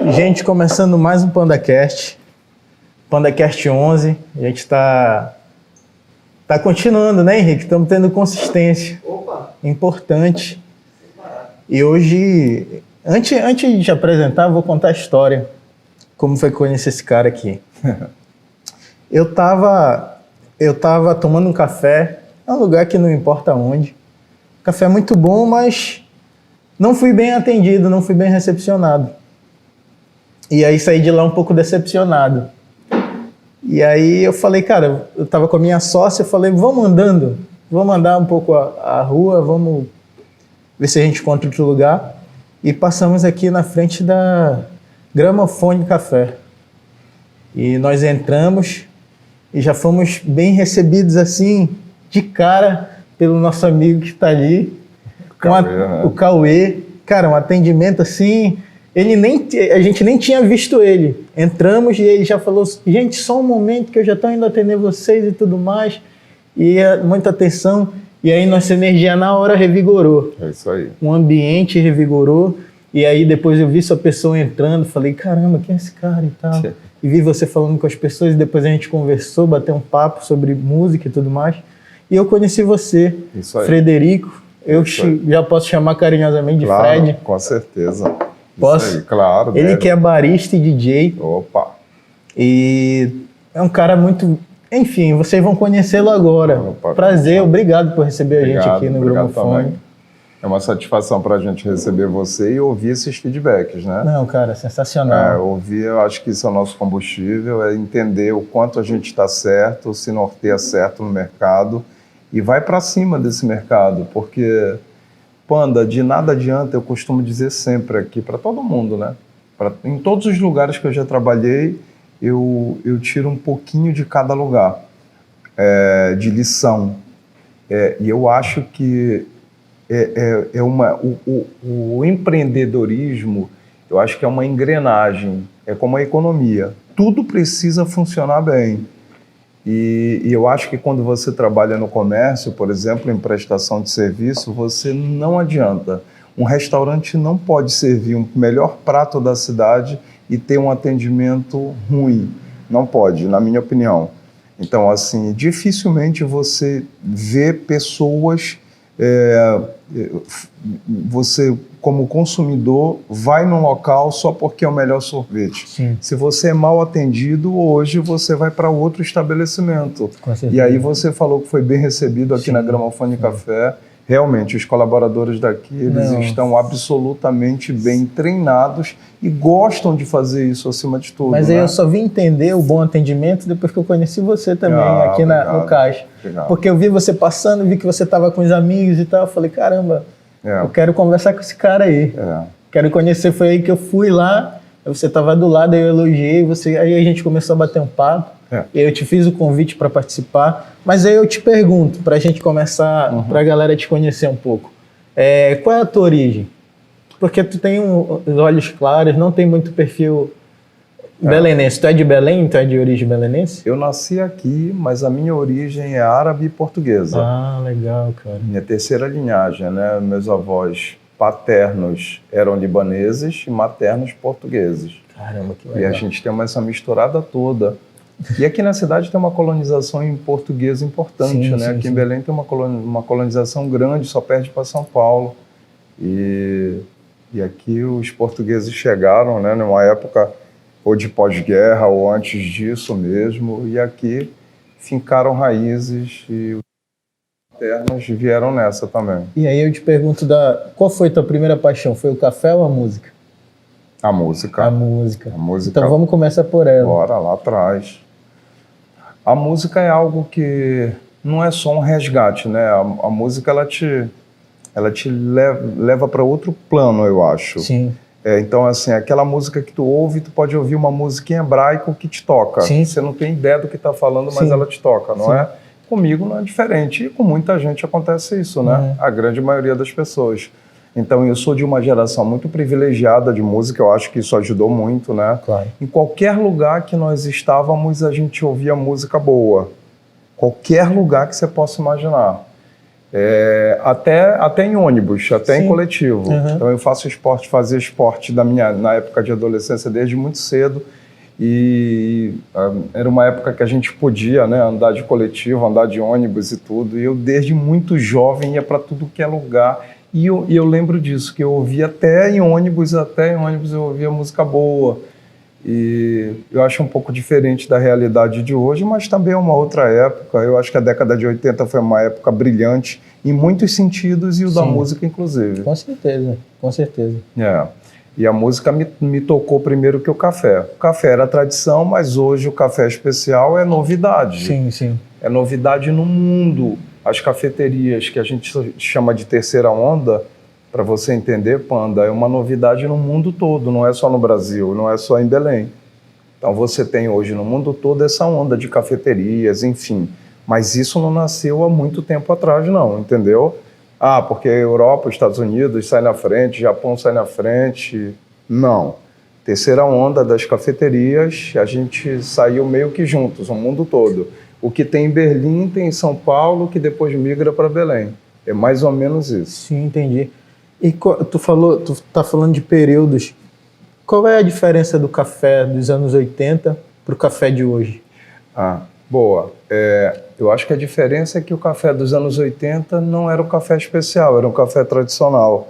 Gente, começando mais um PandaCast, PandaCast 11. A gente está continuando, né, Henrique? Estamos tendo consistência. Opa! Importante. E hoje, antes de te apresentar, vou contar a história. Como foi que eu conheci esse cara aqui? Eu tava tomando um café, é um lugar que não importa onde. Café muito bom, mas não fui bem atendido, não fui bem recepcionado. E aí saí de lá um pouco decepcionado. E aí eu falei, cara, eu tava com a minha sócia, eu falei, vamos andar um pouco a rua, vamos ver se a gente encontra outro lugar. E passamos aqui na frente da Gramofone Café. E nós entramos e já fomos bem recebidos assim, de cara, pelo nosso amigo que está ali, o Cauê. Cara, um atendimento assim, a gente nem tinha visto ele. Entramos e ele já falou, gente, só um momento que eu já estou indo atender vocês e tudo mais. E muita atenção. E aí nossa energia na hora revigorou. É isso aí. O ambiente revigorou. E aí depois eu vi sua pessoa entrando, falei, caramba, quem é esse cara e tal? E vi você falando com as pessoas, e depois a gente conversou, bateu um papo sobre música e tudo mais. E eu conheci você, Frederico. Eu já posso chamar carinhosamente de Fred. Com certeza. Posso? Isso aí, claro. Ele deve. Que é barista e DJ. Opa! E é um cara muito... Enfim, vocês vão conhecê-lo agora. Opa, prazer, obrigado por receber a gente aqui no Gramofone. É uma satisfação para a gente receber você e ouvir esses feedbacks, né? Não, cara, sensacional. Ouvir, eu acho que isso é o nosso combustível, é entender o quanto a gente está certo, se norteia certo no mercado e vai para cima desse mercado, porque, Panda, de nada adianta, eu costumo dizer sempre aqui para todo mundo, né? Em todos os lugares que eu já trabalhei, eu tiro um pouquinho de cada lugar, de lição. E eu acho que o empreendedorismo, eu acho que é uma engrenagem, é como a economia. Tudo precisa funcionar bem. E eu acho que quando você trabalha no comércio, por exemplo, em prestação de serviço, você não adianta. Um restaurante não pode servir o melhor prato da cidade e ter um atendimento ruim. Não pode, na minha opinião. Então, assim, dificilmente você vê pessoas... você, como consumidor, vai num local só porque é o melhor sorvete. Sim. Se você é mal atendido, hoje você vai para outro estabelecimento. E aí você falou que foi bem recebido aqui na Gramofone Café. Realmente, os colaboradores daqui, eles estão absolutamente bem treinados e gostam de fazer isso acima de tudo. Mas aí eu só vim entender o bom atendimento depois que eu conheci você também aqui no Caixa. Obrigado. Porque eu vi você passando, vi que você estava com os amigos e tal, eu falei, caramba, eu quero conversar com esse cara aí. Quero conhecer, foi aí que eu fui lá, você estava do lado, aí eu elogiei, aí a gente começou a bater um papo. E aí eu te fiz o convite para participar, mas aí eu te pergunto, para a gente começar, para a galera te conhecer um pouco, qual é a tua origem? Porque tu tem os olhos claros, não tem muito perfil belenense. Tu é de Belém? Tu é de origem belenense? Eu nasci aqui, mas a minha origem é árabe e portuguesa. Ah, legal, cara. Minha terceira linhagem, né? Meus avós paternos eram libaneses e maternos portugueses. Caramba, que legal. E a gente tem essa misturada toda. E aqui na cidade tem uma colonização em português importante, né? Aqui em Belém tem uma colonização grande, só perde para São Paulo. E aqui os portugueses chegaram, né? Numa época ou de pós-guerra ou antes disso mesmo. E aqui fincaram raízes e os paternos vieram nessa também. E aí eu te pergunto, qual foi a tua primeira paixão? Foi o café ou a música? A música. A música. A música. Então vamos começar por ela. Bora, lá atrás. A música é algo que não é só um resgate, né? A música, ela te leva para outro plano, eu acho. Sim. Então, assim, aquela música que tu ouve, tu pode ouvir uma música em hebraico que te toca. Sim. Você não tem ideia do que está falando, mas ela te toca, não é? Comigo não é diferente. E com muita gente acontece isso, né? A grande maioria das pessoas. Então, eu sou de uma geração muito privilegiada de música, eu acho que isso ajudou muito, né? Claro. Em qualquer lugar que nós estávamos, a gente ouvia música boa. Qualquer lugar que você possa imaginar. Até em ônibus, até Sim. em coletivo. Uhum. Então eu faço esporte, fazia esporte na época de adolescência desde muito cedo. E era uma época que a gente podia, né, andar de coletivo, andar de ônibus e tudo. E eu desde muito jovem ia para tudo que é lugar. E eu lembro disso, que eu ouvia até em ônibus eu ouvia música boa. E eu acho um pouco diferente da realidade de hoje, mas também é uma outra época. Eu acho que a década de 80 foi uma época brilhante em muitos sentidos, e o da Sim. música, inclusive. Com certeza, com certeza. E a música me tocou primeiro que o café. O café era tradição, mas hoje o café especial é novidade. Sim, sim. É novidade no mundo. As cafeterias que a gente chama de terceira onda, para você entender, Panda, é uma novidade no mundo todo, não é só no Brasil, não é só em Belém. Então você tem hoje no mundo todo essa onda de cafeterias, enfim. Mas isso não nasceu há muito tempo atrás, não, entendeu? Porque a Europa, os Estados Unidos sai na frente, Japão sai na frente. Não. Terceira onda das cafeterias, a gente saiu meio que juntos, o mundo todo. O que tem em Berlim tem em São Paulo, que depois migra para Belém. É mais ou menos isso. Sim, entendi. E tu tá falando de períodos. Qual é a diferença do café dos anos 80 para o café de hoje? Boa. Eu acho que a diferença é que o café dos anos 80 não era um café especial, era um café tradicional.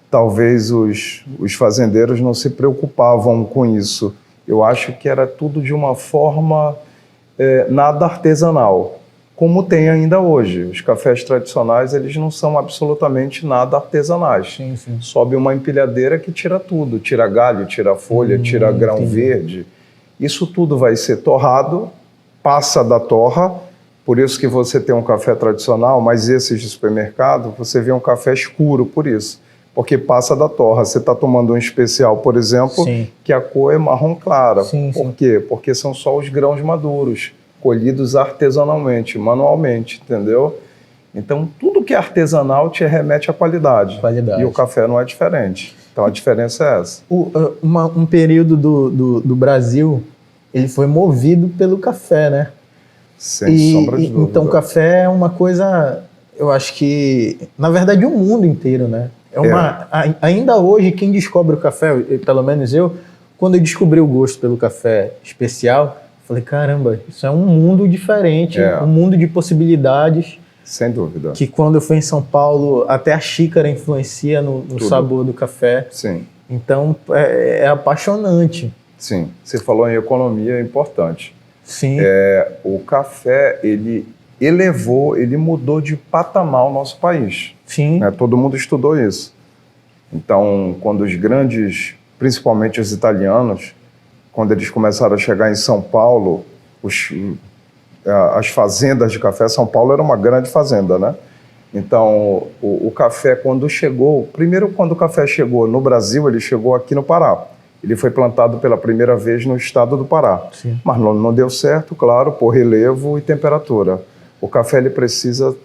Talvez os fazendeiros não se preocupavam com isso. Eu acho que era tudo de uma forma nada artesanal, como tem ainda hoje. Os cafés tradicionais, eles não são absolutamente nada artesanais. Sim, sim. Sobe uma empilhadeira que tira tudo, tira galho, tira folha, tira grão verde. Isso tudo vai ser torrado, passa da torra, por isso que você tem um café tradicional, mas esses de supermercado, você vê um café escuro por isso, porque passa da torra. Você está tomando um especial, por exemplo, Sim. que a cor é marrom clara. Sim, por sim. quê? Porque são só os grãos maduros, colhidos artesanalmente, manualmente, entendeu? Então, tudo que é artesanal te remete à qualidade. E o café não é diferente. Então, a diferença é essa. Um período do Brasil, ele foi movido pelo café, né? Sem sombra de dúvida. Então, o café é uma coisa, eu acho que, na verdade, o mundo inteiro, né? Ainda hoje, quem descobre o café, pelo menos eu, quando eu descobri o gosto pelo café especial, falei, caramba, isso é um mundo diferente, um mundo de possibilidades. Sem dúvida. Que quando eu fui em São Paulo, até a xícara influencia no sabor do café. Sim. Então, é apaixonante. Sim. Você falou em economia, é importante. Sim. O café, ele mudou de patamar o nosso país. Sim. Todo mundo estudou isso. Então, quando os grandes, principalmente os italianos, quando eles começaram a chegar em São Paulo, as fazendas de café, São Paulo era uma grande fazenda, né? Então, o café, quando chegou... Primeiro, quando o café chegou no Brasil, ele chegou aqui no Pará. Ele foi plantado pela primeira vez no estado do Pará. Sim. Mas não deu certo, claro, por relevo e temperatura. O café ele precisa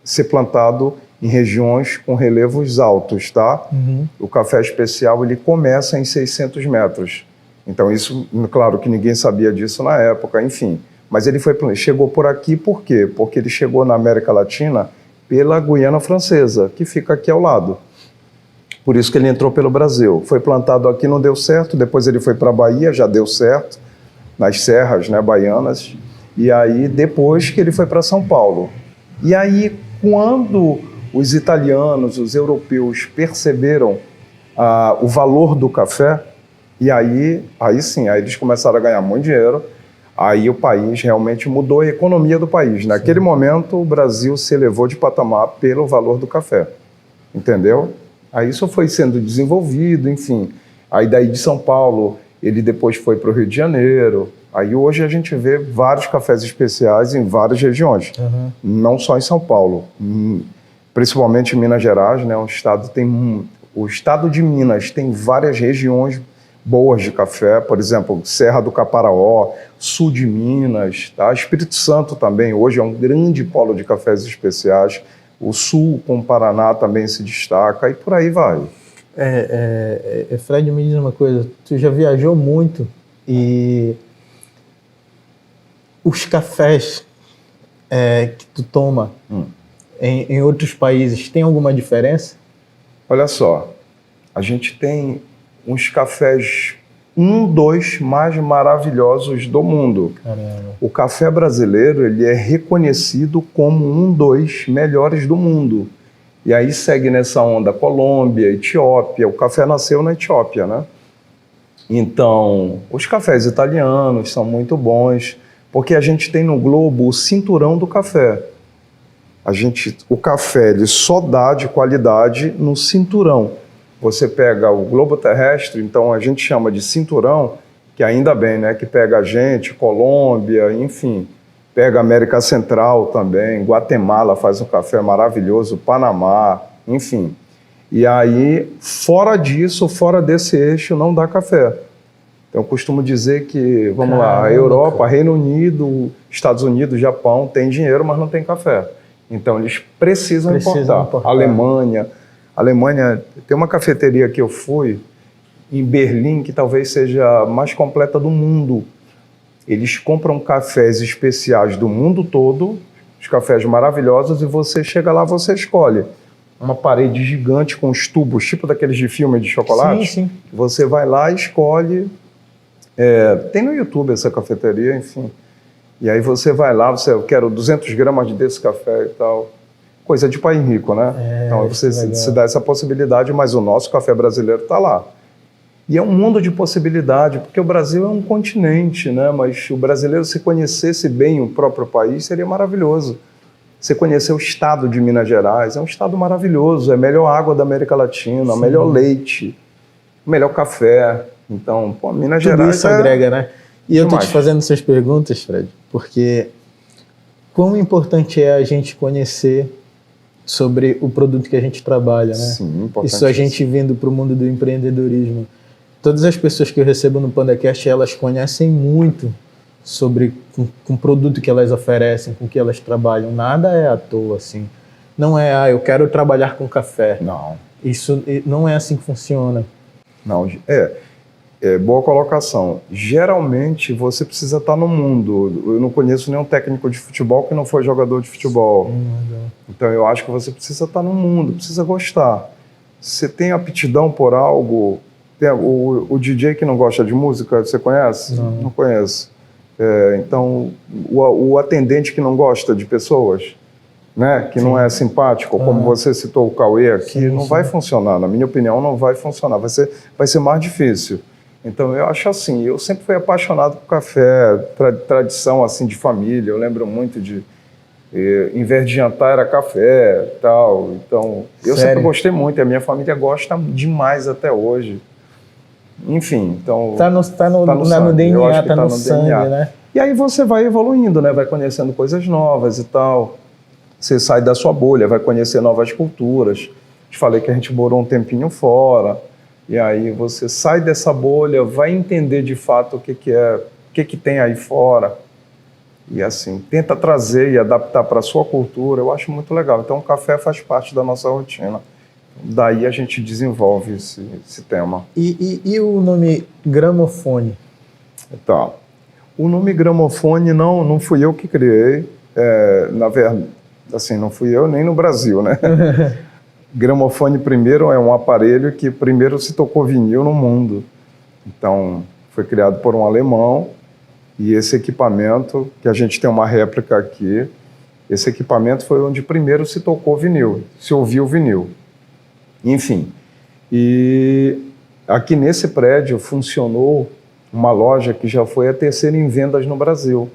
ser plantado em regiões com relevos altos, tá? Uhum. O café especial ele começa em 600 metros. Então, isso, claro que ninguém sabia disso na época, enfim. Mas ele chegou por aqui por quê? Porque ele chegou na América Latina pela Guiana Francesa, que fica aqui ao lado. Por isso que ele entrou pelo Brasil. Foi plantado aqui, não deu certo, depois ele foi para a Bahia, já deu certo, nas serras, né, baianas. E aí, depois que ele foi para São Paulo. E aí, quando os italianos, os europeus perceberam o valor do café, e aí sim, aí eles começaram a ganhar muito dinheiro, aí o país realmente mudou a economia do país. Naquele momento, o Brasil se elevou de patamar pelo valor do café, entendeu? Aí isso foi sendo desenvolvido, enfim. Aí daí de São Paulo, ele depois foi para o Rio de Janeiro. Aí hoje a gente vê vários cafés especiais em várias regiões, não só em São Paulo. Principalmente em Minas Gerais, né? O estado de Minas tem várias regiões boas de café, por exemplo, Serra do Caparaó, sul de Minas, tá? Espírito Santo também, hoje é um grande polo de cafés especiais. O sul, com o Paraná, também se destaca, e por aí vai. Fred, me diz uma coisa, tu já viajou muito e os cafés que tu toma, em outros países, tem alguma diferença? Olha só, a gente tem uns cafés 2 mais maravilhosos do mundo. Caramba. O café brasileiro, ele é reconhecido como 2 melhores do mundo. E aí segue nessa onda Colômbia, Etiópia. O café nasceu na Etiópia, né? Então, os cafés italianos são muito bons, porque a gente tem no globo o cinturão do café. O café ele só dá de qualidade no cinturão. Você pega o globo terrestre, então a gente chama de cinturão, que ainda bem, né? Que pega a gente, Colômbia, enfim. Pega a América Central também, Guatemala faz um café maravilhoso, Panamá, enfim. E aí, fora disso, fora desse eixo, não dá café. Então, eu costumo dizer que, vamos lá, a Europa, Reino Unido, Estados Unidos, Japão, tem dinheiro, mas não tem café. Então, eles precisam importar. Alemanha, tem uma cafeteria que eu fui, em Berlim, que talvez seja a mais completa do mundo. Eles compram cafés especiais do mundo todo, os cafés maravilhosos, e você chega lá, você escolhe uma parede gigante com os tubos, tipo daqueles de filme de chocolate. Sim, sim. Você vai lá e escolhe. Tem no YouTube essa cafeteria, enfim. E aí você vai lá, eu quero 200 gramas desse café e tal. Coisa de pai rico, né? Então você se dá essa possibilidade, mas o nosso café brasileiro está lá. E é um mundo de possibilidade, porque o Brasil é um continente, né? Mas o brasileiro, se conhecesse bem o próprio país, seria maravilhoso. Você conhecer o estado de Minas Gerais, é um estado maravilhoso, é a melhor água da América Latina, o melhor leite, o melhor café. Então, pô, Minas Gerais tudo isso agrega, né? E eu tô te fazendo essas perguntas, Fred, porque quão importante é a gente conhecer sobre o produto que a gente trabalha, né? Sim, importante. Isso a gente vindo para o mundo do empreendedorismo. Todas as pessoas que eu recebo no PandaCast, elas conhecem muito sobre com o produto que elas oferecem, com que elas trabalham. Nada é à toa, assim. Não é, eu quero trabalhar com café. Não. Isso não é assim que funciona. Não, boa colocação. Geralmente você precisa estar no mundo. Eu não conheço nenhum técnico de futebol que não foi jogador de futebol. Então eu acho que você precisa estar no mundo, precisa gostar. Você tem aptidão por algo. Tem o DJ que não gosta de música, você conhece? Não conheço. Então, o atendente que não gosta de pessoas, né, que não é simpático, como você citou o Cauê aqui, não vai funcionar. Na minha opinião, não vai funcionar. Vai ser mais difícil. Então, eu acho assim, eu sempre fui apaixonado por café, tradição assim de família. Eu lembro muito de, em vez de jantar, era café e tal. Então, eu sempre gostei muito, e a minha família gosta demais até hoje. Enfim, então... Tá no DNA, tá no sangue, né? E aí você vai evoluindo, né? Vai conhecendo coisas novas e tal. Você sai da sua bolha, vai conhecer novas culturas. Te falei que a gente morou um tempinho fora. E aí você sai dessa bolha, vai entender de fato o que tem aí fora. E assim, tenta trazer e adaptar para a sua cultura. Eu acho muito legal. Então o café faz parte da nossa rotina. Daí a gente desenvolve esse tema. E o nome gramofone? Tá. O nome gramofone não fui eu que criei. Na verdade, assim, não fui eu nem no Brasil, né? Gramofone primeiro é um aparelho que primeiro se tocou vinil no mundo. Então, foi criado por um alemão. E esse equipamento, que a gente tem uma réplica aqui, esse equipamento foi onde primeiro se tocou vinil, se ouviu vinil. Enfim, e aqui nesse prédio funcionou uma loja que já foi a terceira em vendas no Brasil.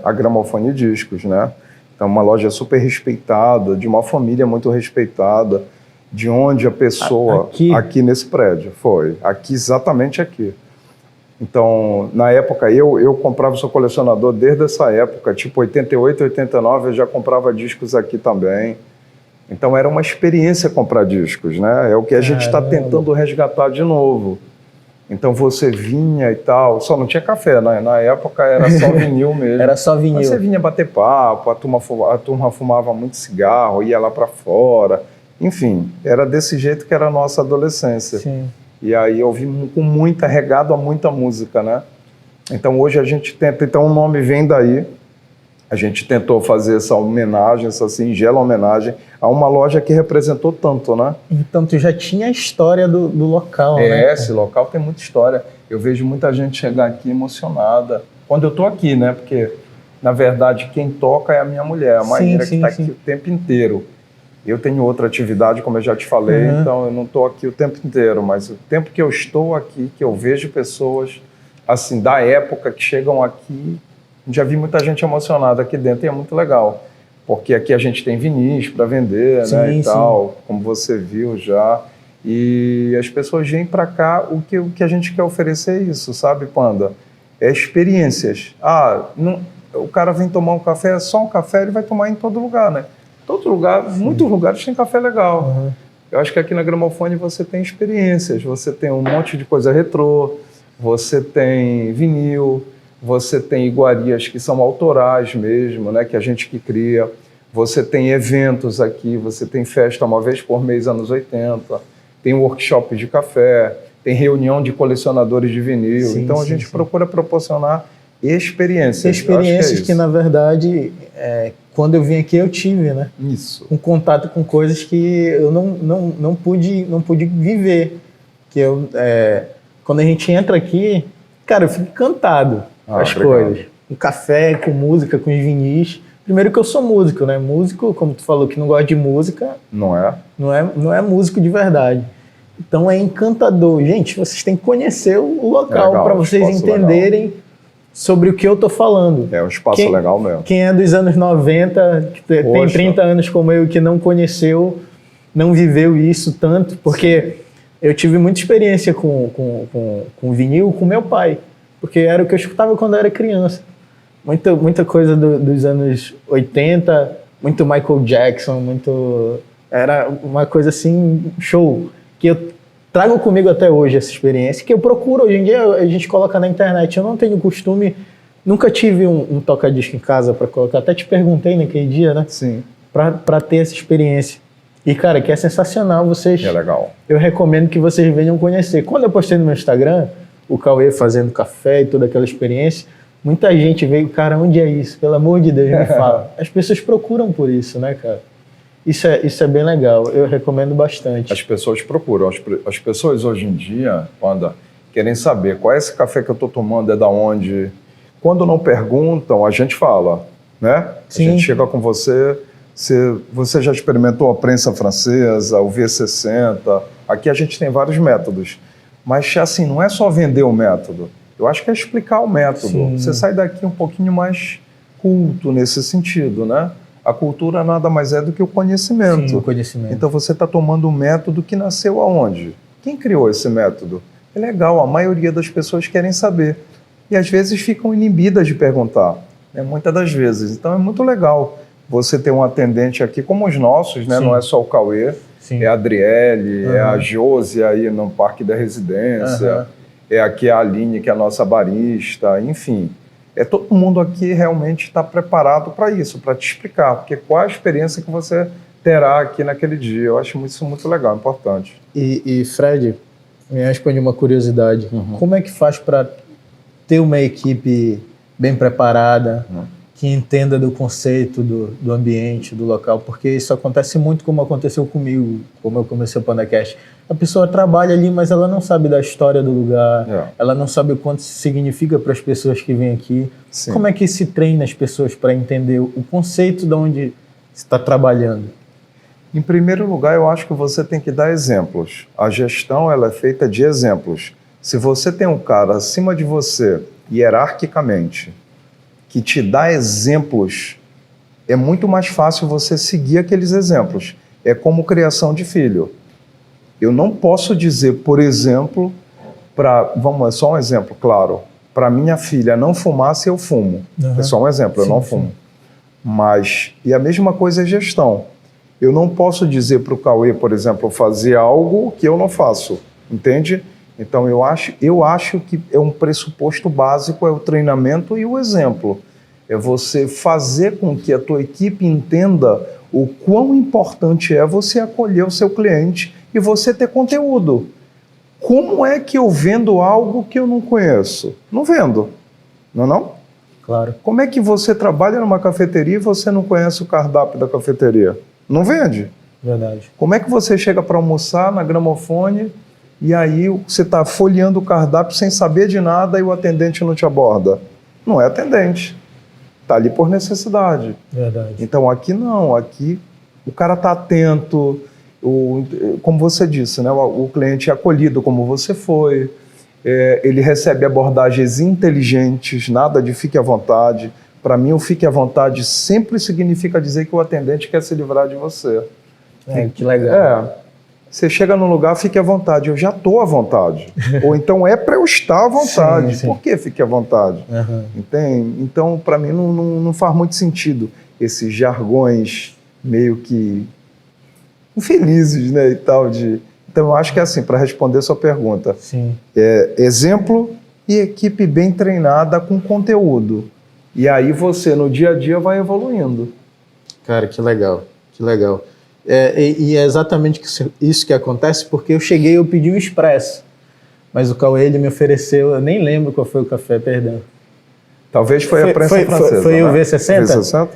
A Gramofone Discos, né? Então, uma loja super respeitada, de uma família muito respeitada, de onde a pessoa... Aqui nesse prédio, foi. Aqui, exatamente aqui. Então, na época, eu comprava, sou colecionador desde essa época, tipo 88, 89, eu já comprava discos aqui também. Então era uma experiência comprar discos, né? É o que a gente está tentando resgatar de novo. Então você vinha e tal, só não tinha café, né? Na época era só vinil mesmo. Era só vinil. Mas você vinha bater papo, a turma fumava muito cigarro, ia lá para fora. Enfim, era desse jeito que era a nossa adolescência. Sim. E aí eu vim com regado a muita música, né? Então hoje a gente tenta, então o nome vem daí. A gente tentou fazer essa homenagem, essa singela homenagem a uma loja que representou tanto, né? Então, tu já tinha a história do local, né? Esse local tem muita história. Eu vejo muita gente chegar aqui emocionada. Quando eu estou aqui, né? Porque, na verdade, quem toca é a minha mulher, a Maíra, que está aqui o tempo inteiro. Eu tenho outra atividade, como eu já te falei, então eu não estou aqui o tempo inteiro, mas o tempo que eu estou aqui, que eu vejo pessoas, assim, da época que chegam aqui, já vi muita gente emocionada aqui dentro e é muito legal, porque aqui a gente tem vinis para vender, né, e tal, como você viu já, e as pessoas vêm para cá, o que a gente quer oferecer é isso, sabe, Panda? É experiências. O cara vem tomar um café, só um café, ele vai tomar em todo lugar, né? Todo lugar, muitos lugares tem café legal. Eu acho que aqui na Gramofone você tem experiências, você tem um monte de coisa retrô, você tem vinil, você tem iguarias que são autorais mesmo, né, que a gente que cria, você tem eventos aqui, você tem festa uma vez por mês, anos 80, tem workshop de café, tem reunião de colecionadores de vinil, então a gente procura proporcionar experiências. Experiências que na verdade, quando eu vim aqui eu tive, né? Isso. Um contato com coisas que eu não pude viver. Quando a gente entra aqui, cara, eu fico encantado com as coisas. Com café, com música, com os vinis. Primeiro que eu sou músico, né? Músico, como tu falou, que não gosta de música... Não é músico de verdade. Então é encantador. Gente, vocês têm que conhecer o local para vocês entenderem sobre o que eu tô falando. É um espaço legal mesmo. Quem é dos anos 90, que tem 30 anos como eu, que não conheceu, não viveu isso tanto, porque eu tive muita experiência com vinil com meu pai, porque era o que eu escutava quando eu era criança. Muita coisa dos anos 80, muito Michael Jackson, era uma coisa assim, show, que eu trago comigo até hoje essa experiência, que eu procuro, hoje em dia a gente coloca na internet. Eu não tenho costume, nunca tive um toca-disco em casa para colocar, até te perguntei naquele dia, né? Sim. Para ter essa experiência. E, cara, que é sensacional, É legal. Eu recomendo que vocês venham conhecer. Quando eu postei no meu Instagram, o Cauê fazendo café e toda aquela experiência, muita gente veio, cara, onde é isso? Pelo amor de Deus, me fala. As pessoas procuram por isso, né, cara? Isso é bem legal, eu recomendo bastante. As pessoas procuram. As pessoas hoje em dia, Panda, querem saber qual é esse café que eu estou tomando, é da onde. Quando não perguntam, a gente fala, né? Sim. A gente chega com você já experimentou a prensa francesa, o V60. Aqui a gente tem vários métodos. Mas, assim, não é só vender o método. Eu acho que é explicar o método. Sim. Você sai daqui um pouquinho mais culto nesse sentido, né? A cultura nada mais é do que o conhecimento. Sim, o conhecimento. Então você está tomando um método que nasceu aonde? Quem criou esse método? É legal, a maioria das pessoas querem saber. E às vezes ficam inibidas de perguntar, né? Muitas das vezes. Então é muito legal você ter um atendente aqui como os nossos, né? Não é só o Cauê, é a Adriele, é a Josi aí no Parque da Residência, é aqui a Aline, que é a nossa barista, enfim. Todo mundo aqui realmente está preparado para isso, para te explicar, porque qual a experiência que você terá aqui naquele dia. Eu acho isso muito legal, importante. E Fred, me responde uma curiosidade. Como é que faz para ter uma equipe bem preparada, que entenda do conceito, do ambiente, do local? Porque isso acontece muito como aconteceu comigo, como eu comecei o PandaCast. A pessoa trabalha ali, mas ela não sabe da história do lugar, ela não sabe o quanto isso significa para as pessoas que vêm aqui. Sim. Como é que se treina as pessoas para entender o conceito de onde está trabalhando? Em primeiro lugar, eu acho que você tem que dar exemplos. A gestão ela é feita de exemplos. Se você tem um cara acima de você, hierarquicamente, que te dá exemplos, é muito mais fácil você seguir aqueles exemplos. É como criação de filho. Eu não posso dizer, por exemplo, é só um exemplo, claro, para minha filha não fumar se eu fumo. É só um exemplo, eu não fumo. Mas, e a mesma coisa é gestão. Eu não posso dizer para o Cauê, por exemplo, fazer algo que eu não faço, entende? Então eu acho que é um pressuposto básico, é o treinamento e o exemplo. É você fazer com que a tua equipe entenda o quão importante é você acolher o seu cliente e você ter conteúdo. Como é que eu vendo algo que eu não conheço? Não vendo, não é não? Claro. Como é que você trabalha numa cafeteria e você não conhece o cardápio da cafeteria? Não vende. Verdade. Como é que você chega para almoçar na Gramofone e aí você está folheando o cardápio sem saber de nada e o atendente não te aborda? Não é atendente. Está ali por necessidade. Verdade. Então aqui não, aqui o cara está atento, como você disse, né? O cliente é acolhido como você foi, ele recebe abordagens inteligentes, nada de fique à vontade. Para mim, o fique à vontade sempre significa dizer que o atendente quer se livrar de você. Que legal. Você chega num lugar, fique à vontade. Eu já estou à vontade. Ou então é para eu estar à vontade. Sim. Por que fique à vontade? Entende? Então, para mim, não faz muito sentido esses jargões meio que infelizes, né? E tal de... Então, eu acho que é assim, para responder sua pergunta. Sim. Exemplo e equipe bem treinada com conteúdo. E aí você, no dia a dia, vai evoluindo. Cara, que legal. Que legal. E é exatamente isso que acontece, porque eu pedi um expresso, mas o Cauê, ele me ofereceu, eu nem lembro qual foi o café, perdão. Talvez foi a prensa francesa, Foi né? o V60? V60?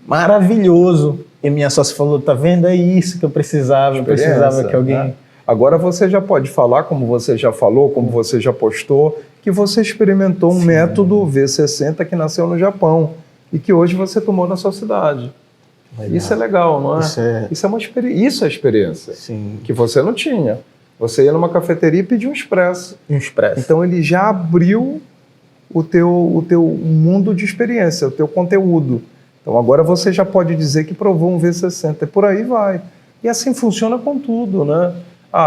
Maravilhoso. E minha sócia falou, tá vendo, é isso que eu precisava. Eu precisava que alguém... Né? Agora você já pode falar, como você já falou, como você já postou, que você experimentou um método V60 que nasceu no Japão e que hoje você tomou na sua cidade. Legal. Isso é legal, não é? Isso é experiência. Sim. Que você não tinha. Você ia numa cafeteria e pedia um expresso. Então ele já abriu o teu mundo de experiência, o teu conteúdo. Então agora você já pode dizer que provou um V60 e por aí vai. E assim funciona com tudo, né?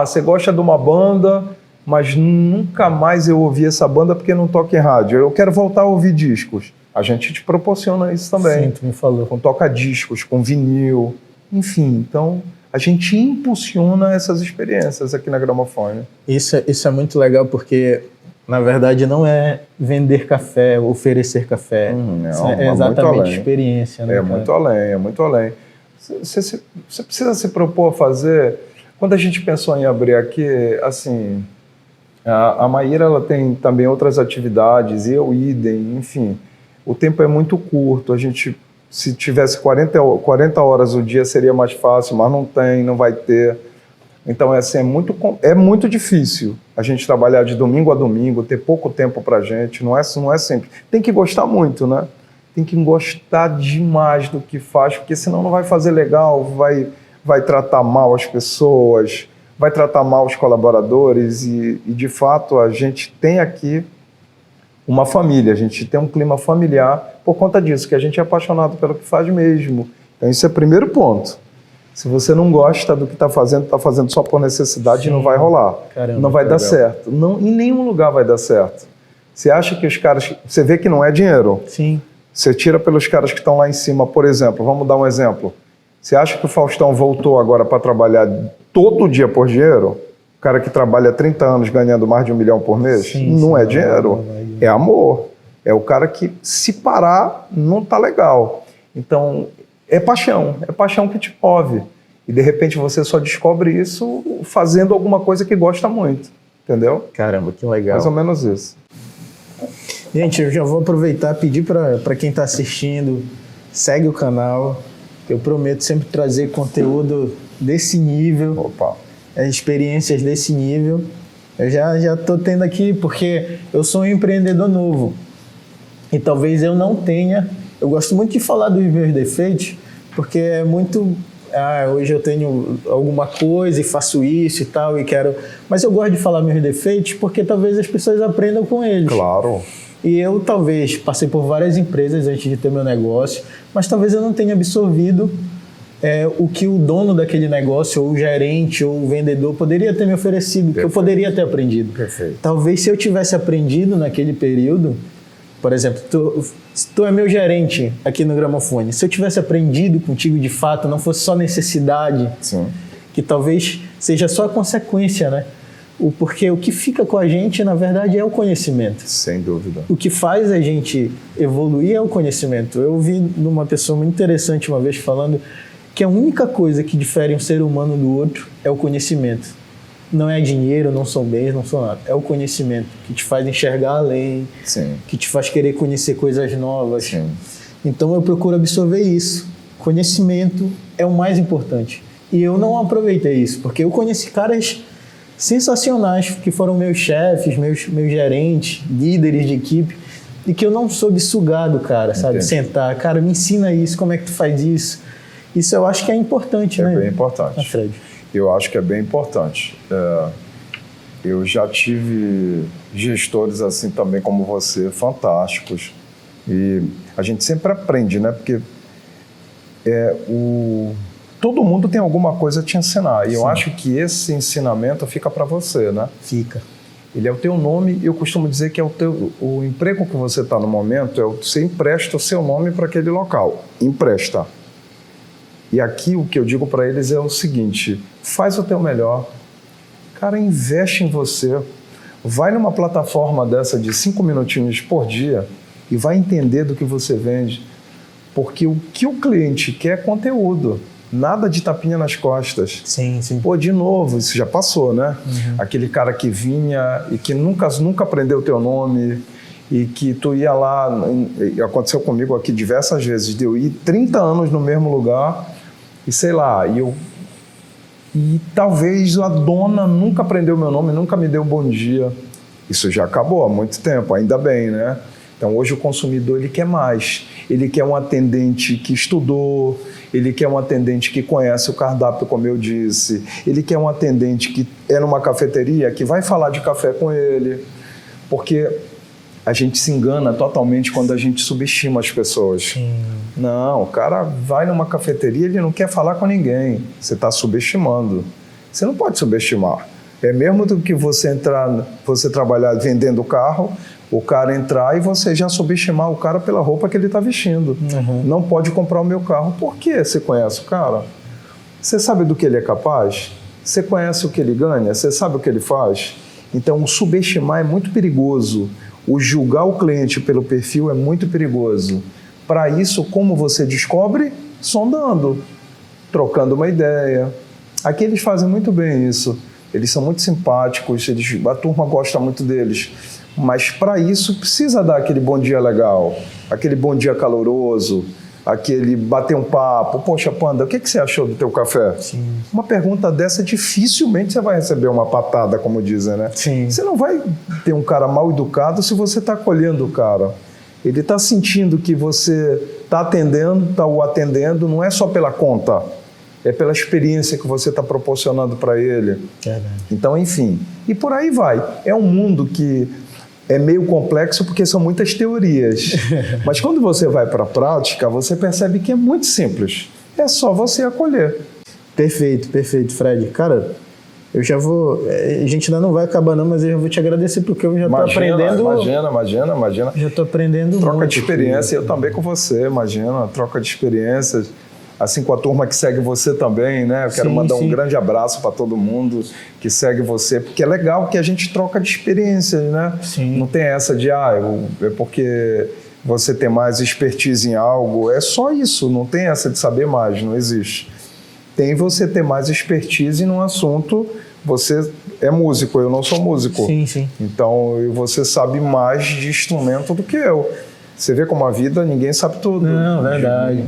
Você gosta de uma banda, mas nunca mais eu ouvi essa banda porque não toca em rádio. Eu quero voltar a ouvir discos. A gente te proporciona isso também. Sim, tu me falou. Com toca-discos, com vinil, enfim. Então, a gente impulsiona essas experiências aqui na Gramofone. Isso é muito legal porque, na verdade, não é vender café, oferecer café. É exatamente experiência. Né, é muito além. Você precisa se propor a fazer... Quando a gente pensou em abrir aqui, assim... A Maíra, ela tem também outras atividades, e eu idem, enfim... O tempo é muito curto, se tivesse 40 horas o dia seria mais fácil, mas não tem, não vai ter. Então é muito difícil a gente trabalhar de domingo a domingo, ter pouco tempo para a gente, não é simples. Tem que gostar muito, né? Tem que gostar demais do que faz, porque senão não vai fazer legal, vai tratar mal as pessoas, vai tratar mal os colaboradores e de fato a gente tem aqui uma família, a gente tem um clima familiar por conta disso, que a gente é apaixonado pelo que faz mesmo. Então esse é o primeiro ponto. Se você não gosta do que está fazendo só por necessidade, não vai rolar. Caramba, não vai dar certo. Não, em nenhum lugar vai dar certo. Você acha que os caras... Você vê que não é dinheiro. Sim. Você tira pelos caras que estão lá em cima, por exemplo. Vamos dar um exemplo. Você acha que o Faustão voltou agora para trabalhar todo dia por dinheiro? O cara que trabalha 30 anos ganhando mais de R$1 milhão por mês? Sim, não é dinheiro. É amor. É o cara que, se parar, não tá legal. Então, é paixão que te move. E, de repente, você só descobre isso fazendo alguma coisa que gosta muito. Entendeu? Caramba, que legal. Mais ou menos isso. Gente, eu já vou aproveitar e pedir para quem está assistindo, segue o canal. Eu prometo sempre trazer conteúdo desse nível. Opa. Experiências desse nível. Eu já estou tendo aqui, porque eu sou um empreendedor novo. E talvez eu não tenha... Eu gosto muito de falar dos meus defeitos, porque é muito... hoje eu tenho alguma coisa e faço isso e tal, e quero... Mas eu gosto de falar meus defeitos, porque talvez as pessoas aprendam com eles. Claro. E eu talvez passei por várias empresas antes de ter meu negócio, mas talvez eu não tenha absorvido o que o dono daquele negócio, ou o gerente, ou o vendedor poderia ter me oferecido, que eu poderia ter aprendido. Perfeito. Talvez se eu tivesse aprendido naquele período, por exemplo, tu é meu gerente aqui no Gramofone, se eu tivesse aprendido contigo de fato, não fosse só necessidade, sim, que talvez seja só a consequência, né? Porque o que fica com a gente, na verdade, é o conhecimento. Sem dúvida. O que faz a gente evoluir é o conhecimento. Eu ouvi numa pessoa muito interessante uma vez falando que a única coisa que difere um ser humano do outro é o conhecimento. não é dinheiro, não são bens, não são nada. É o conhecimento que te faz enxergar além, Sim. que te faz querer conhecer coisas novas. Sim. Então eu procuro absorver isso. Conhecimento é o mais importante. E eu não aproveitei isso, porque eu conheci caras sensacionais que foram meus chefes, meus gerentes, líderes de equipe, e que eu não soube sugar do cara, sabe? Entendi. Sentar, cara, me ensina isso, como é que tu faz isso? Isso eu acho que é importante, né? É bem importante. Fred? Eu acho que é bem importante. Eu já tive gestores assim também como você, fantásticos. E a gente sempre aprende, né? Porque todo mundo tem alguma coisa a te ensinar. E eu acho que esse ensinamento fica para você, né? Fica. Ele é o teu nome. Eu costumo dizer que é o emprego que você está no momento, você empresta o seu nome para aquele local. Empresta. E aqui o que eu digo para eles é o seguinte: faz o teu melhor. Cara, investe em você. Vai numa plataforma dessa de 5 minutinhos por dia e vai entender do que você vende. Porque o que o cliente quer é conteúdo. Nada de tapinha nas costas. Sim, sim. Pô, de novo, isso já passou, né? Uhum. Aquele cara que vinha e que nunca aprendeu o teu nome e que tu ia lá... Aconteceu comigo aqui diversas vezes, de eu ir 30 anos no mesmo lugar e sei lá, e talvez a dona nunca aprendeu meu nome, nunca me deu um bom dia. Isso já acabou há muito tempo, ainda bem, né? Então hoje o consumidor ele quer mais. Ele quer um atendente que estudou, ele quer um atendente que conhece o cardápio, como eu disse, ele quer um atendente que é numa cafeteria, que vai falar de café com ele, porque a gente se engana totalmente quando a gente subestima as pessoas. Sim. Não, o cara vai numa cafeteria, ele não quer falar com ninguém, você está subestimando. Você não pode subestimar. É mesmo do que você trabalhar vendendo carro, o cara entrar e você já subestimar o cara pela roupa que ele está vestindo. Uhum. Não pode comprar o meu carro. Por quê? Você conhece o cara? Você sabe do que ele é capaz? Você conhece o que ele ganha? Você sabe o que ele faz? Então, o subestimar é muito perigoso. O julgar o cliente pelo perfil é muito perigoso. Para isso, como você descobre? Sondando, trocando uma ideia. Aqui eles fazem muito bem isso. Eles são muito simpáticos, a turma gosta muito deles. Mas para isso precisa dar aquele bom dia legal, aquele bom dia caloroso, aquele bater um papo. Poxa, Panda, o que você achou do teu café? Sim. Uma pergunta dessa, dificilmente você vai receber uma patada, como dizem, né? Sim. Você não vai ter um cara mal educado se você está acolhendo o cara. Ele está sentindo que você está atendendo, está o atendendo, não é só pela conta, é pela experiência que você está proporcionando para ele. Verdade. Então, enfim, e por aí vai. É um mundo que é meio complexo porque são muitas teorias. Mas quando você vai para a prática, você percebe que é muito simples. É só você acolher. Perfeito, Fred. Cara, eu já vou... A gente ainda não vai acabar não, mas eu já vou te agradecer porque eu já estou aprendendo... Imagina. Já estou aprendendo troca muito de experiência, eu também com você, imagina. Troca de experiências. Assim com a turma que segue você também, né? Eu quero mandar um grande abraço para todo mundo que segue você, porque é legal que a gente troca de experiências, né? Sim. Não tem essa de, é porque você tem mais expertise em algo, é só isso, não tem essa de saber mais, não existe. Tem você ter mais expertise num assunto, você é músico, eu não sou músico. Sim. Então, você sabe mais de instrumento do que eu. Você vê como a vida, ninguém sabe tudo. Não, verdade.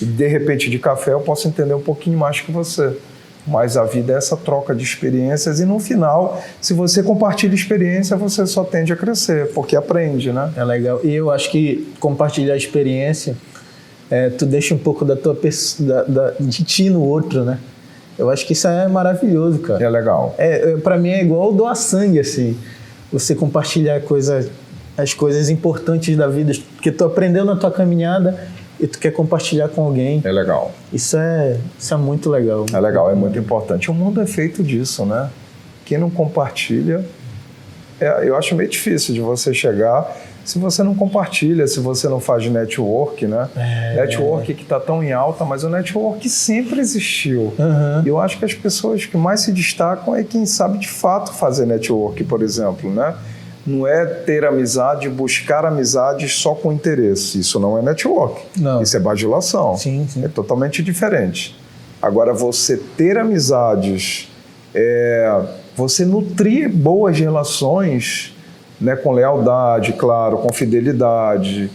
E de repente de café eu posso entender um pouquinho mais que você. Mas a vida é essa troca de experiências e no final, se você compartilha experiência, você só tende a crescer, porque aprende, né? É legal. E eu acho que compartilhar a experiência, tu deixa um pouco da tua de ti no outro, né? Eu acho que isso é maravilhoso, cara. É legal. Pra mim é igual doar sangue, assim. Você compartilhar as coisas importantes da vida, que tu aprendeu na tua caminhada e tu quer compartilhar com alguém. É legal. Isso é muito legal. É legal, é muito importante. O mundo é feito disso, né? Quem não compartilha, eu acho meio difícil de você chegar se você não compartilha, se você não faz network, né? Network que está tão em alta, mas o network sempre existiu. Uhum. E eu acho que as pessoas que mais se destacam é quem sabe de fato fazer network, por exemplo, né? Não é ter amizade, buscar amizades só com interesse. Isso não é network. Não. Isso é bajulação. Sim. É totalmente diferente. Agora, você ter amizades Você nutrir boas relações, né, com lealdade, claro, com fidelidade,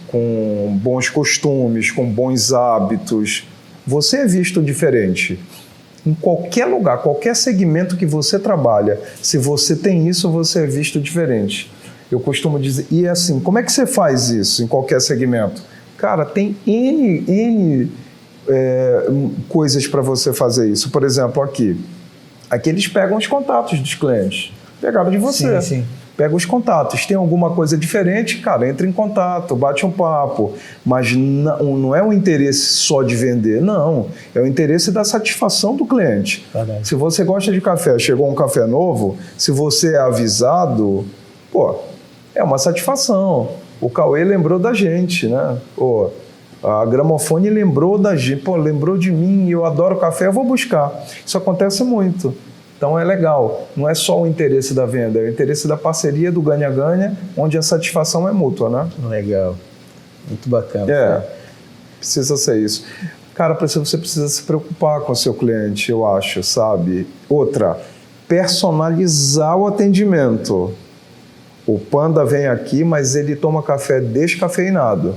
com bons costumes, com bons hábitos. Você é visto diferente. Em qualquer lugar, qualquer segmento que você trabalha, se você tem isso, você é visto diferente. Eu costumo dizer, e é assim, como é que você faz isso em qualquer segmento? Cara, tem N coisas para você fazer isso. Por exemplo, aqui eles pegam os contatos dos clientes. Pegaram de você. Sim. Pega os contatos. Tem alguma coisa diferente, cara, entra em contato, bate um papo. Mas não é um interesse só de vender, não. É o interesse da satisfação do cliente. Verdade. Se você gosta de café, chegou um café novo, se você é avisado, pô, é uma satisfação. O Cauê lembrou da gente, né? Pô, a Gramofone lembrou da gente, pô, lembrou de mim, eu adoro café, eu vou buscar. Isso acontece muito. Então é legal, não é só o interesse da venda, é o interesse da parceria, do ganha-ganha, onde a satisfação é mútua, né? Legal, muito bacana. Precisa ser isso. Cara, você precisa se preocupar com o seu cliente, eu acho, sabe? Outra, personalizar o atendimento. O Panda vem aqui, mas ele toma café descafeinado.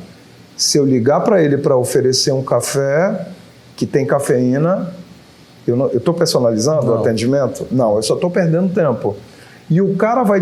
Se eu ligar para ele para oferecer um café que tem cafeína, eu estou personalizando o atendimento? Não, eu só estou perdendo tempo. E o cara vai...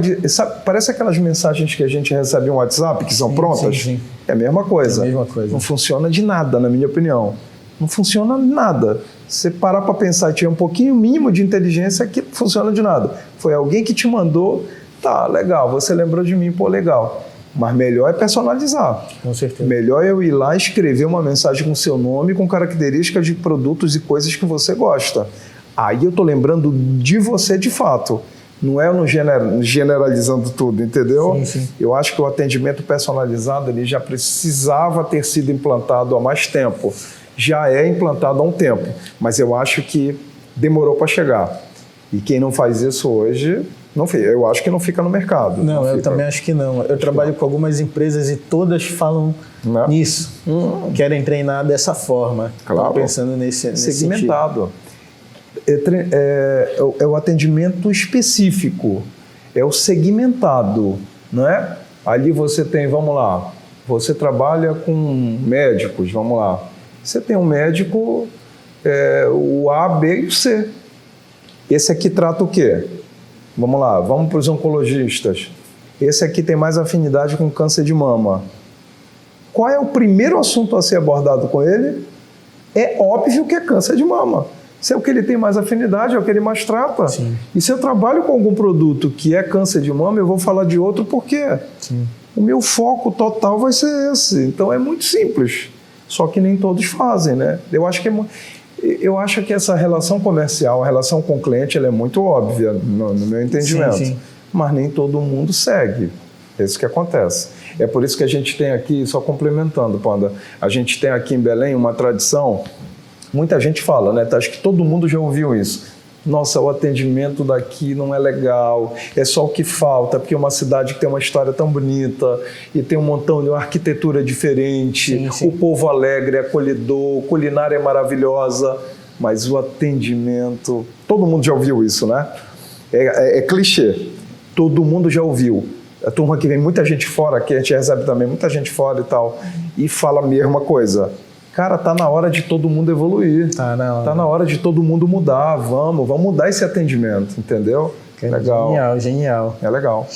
parece aquelas mensagens que a gente recebe no WhatsApp, que são prontas? Sim. É a mesma coisa. É a mesma coisa. Não funciona de nada, na minha opinião. Não funciona nada. Se você parar para pensar e tiver um pouquinho mínimo de inteligência, aqui não funciona de nada. Foi alguém que te mandou, tá, legal, você lembrou de mim, pô, legal. Mas melhor é personalizar. Com certeza. Melhor eu ir lá escrever uma mensagem com seu nome, com características de produtos e coisas que você gosta. Aí eu tô lembrando de você de fato. Não é no generalizando tudo, entendeu? Sim. Eu acho que o atendimento personalizado ele já precisava ter sido implantado há mais tempo. Já é implantado há um tempo, mas eu acho que demorou para chegar. E quem não faz isso hoje... eu acho que não fica no mercado. Não, eu também acho que não. Eu trabalho com algumas empresas e todas falam nisso. Querem treinar dessa forma. Claro. Estão pensando nesse segmentado. É o atendimento específico. É o segmentado, não é? Ali você tem, vamos lá, você trabalha com médicos, vamos lá. Você tem um médico, o A, B e o C. Esse aqui trata o quê? Vamos lá, vamos para os oncologistas. Esse aqui tem mais afinidade com câncer de mama. Qual é o primeiro assunto a ser abordado com ele? É óbvio que é câncer de mama. Se é o que ele tem mais afinidade, é o que ele mais trata. Sim. E se eu trabalho com algum produto que é câncer de mama, eu vou falar de outro porque o meu foco total vai ser esse. Então é muito simples. Só que nem todos fazem, né? Eu acho que essa relação comercial, a relação com o cliente, ela é muito óbvia no meu entendimento. Sim. Mas nem todo mundo segue. É isso que acontece. É por isso que a gente tem aqui, só complementando, Panda, a gente tem aqui em Belém uma tradição, muita gente fala, né? Acho que todo mundo já ouviu isso. Nossa, o atendimento daqui não é legal, é só o que falta, porque é uma cidade que tem uma história tão bonita e tem um montão de uma arquitetura diferente, o povo alegre, acolhedor, culinária é maravilhosa, mas o atendimento... Todo mundo já ouviu isso, né? É clichê, todo mundo já ouviu. A turma que vem, muita gente fora, aqui a gente recebe também muita gente fora e tal, e fala a mesma coisa. Cara, tá na hora de todo mundo evoluir. Tá na hora de todo mundo mudar. Vamos mudar esse atendimento, entendeu? Legal. Genial. É legal.